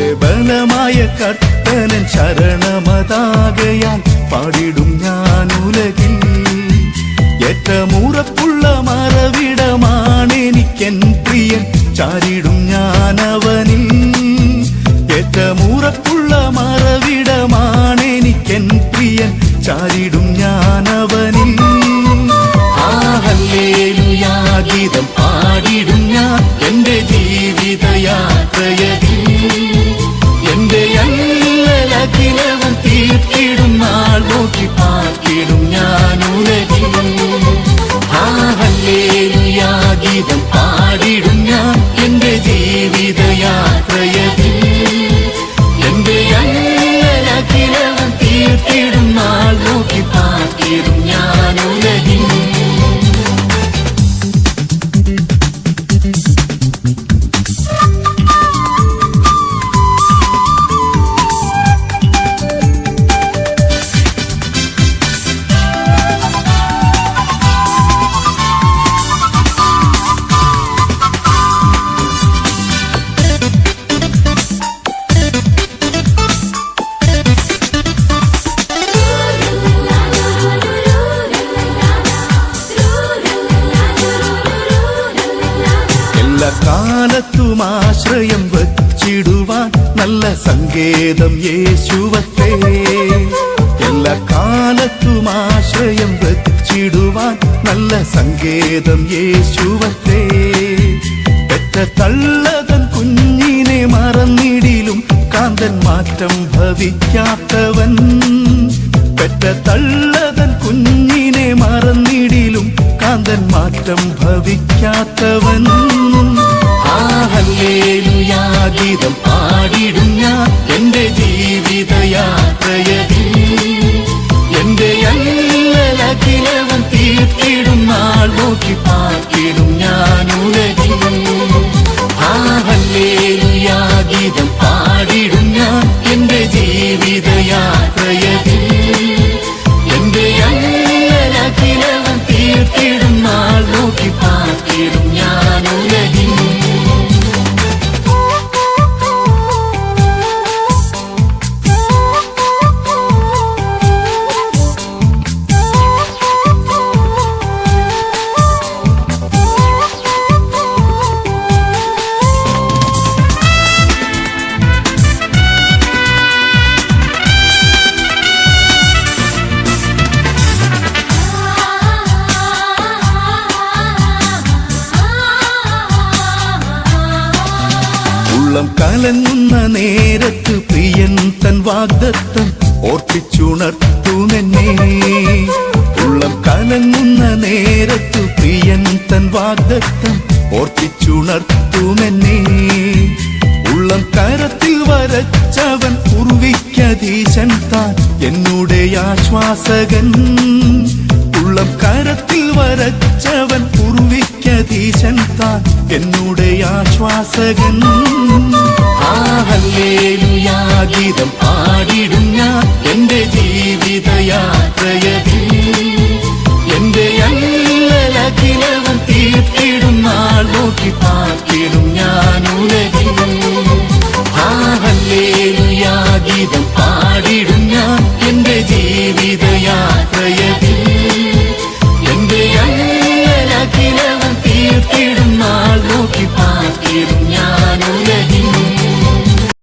എന്റെ ബലമായ കർത്തനൻ ശരണമതാകയാൽ പാടിടും ഞാൻ ഉലകിൽ. ഏറ്റമുറപ്പുള്ള മറവിടമാണെനിക്കെൻ പ്രിയൻ, ചാരിടും ഞാൻ അവനിൽ. ഏറ്റമുറപ്പുള്ള മറവിടമാണെനിക്കെൻ പ്രിയൻ, ചാരിടും ഞാൻ അവനിൽ. ആ ഹല്ലേലൂയാ ഗീതം പാടിടും ഞാൻ എന്റെ ജീവിതയാത്രയതിൽ. എന്റെ അല്ലലഖിലവും തീർത്തിടും നാൾ നോക്കി പാർത്തിടും ഞാൻ ഉലകിൽ. ആ ഹല്ലേലൂയാ ഗീതം പാടിടും ഞാൻ എന്റെ ജീവിതയാത്രയതിൽ. എന്റെ അല്ലലഖിലവും തീർത്തിടും നാൾ നോക്കി പാർത്തിടും ഞാൻ ഉലകിൽ. കാലത്തും ആശ്രയം വച്ചിടുവാൻ നല്ല സങ്കേതം യേശുവത്രേ. എല്ലാ കാലത്തും ആശ്രയം വച്ചിടുവാൻ നല്ല സങ്കേതം യേശുവത്രേ. പെറ്റ തള്ളതൻ കുഞ്ഞിനെ മറന്നിടിലും കാന്തൻ മാറ്റം ഭവിക്കാത്തവൻ. പെറ്റ തള്ളതൻ കുഞ്ഞിനെ മറന്നിടിലും കാന്തൻ മാറ്റം ഭവിക്കാത്തവൻ. ആ ഹല്ലേലൂയാ ഗീതം പാടിടും ഞാൻ എന്റെ ജീവിതയാത്രയതിൽ. എന്റെ അല്ലലഖിലവും തീർത്തിടും നാൾ നോക്കി പാർത്തിടും ഞാൻ ഉലകിൽ. ആ ഹല്ലേലൂയാ ഗീതം പാടിടും ഞാൻ എന്റെ ജീവിതയാത്രയതിൽ. എന്റെ അല്ലലഖിലവും തീർത്തിടും നാൾ നോക്കി പാർത്തിടും ഞാൻ ഉലകിൽ. ഉള്ളം കലങ്ങുന്ന നേരത്ത് പ്രിയൻ തൻ വാഗ്ദത്തം ഓർപ്പിച്ചുണർത്തുമെന്നെ. ഉള്ളം കലങ്ങുന്ന നേരത്ത് പ്രിയൻ തൻ വാഗ്ദത്തം ഓർപ്പിച്ചുണർത്തുമെന്നെ. ഉള്ളം കരത്തിൽ വരച്ചവൻ പൂർവിക്കധീശൻ താൻ എന്നുടെ ആശ്വാസകൻ. ഉള്ളം കരത്തിൽ വരച്ചവൻ പൂർവിക്കധീശൻ താൻ എന്നുടെ ആശ്വാസകൻ. ആ ഹല്ലേലൂയാ ഗീതം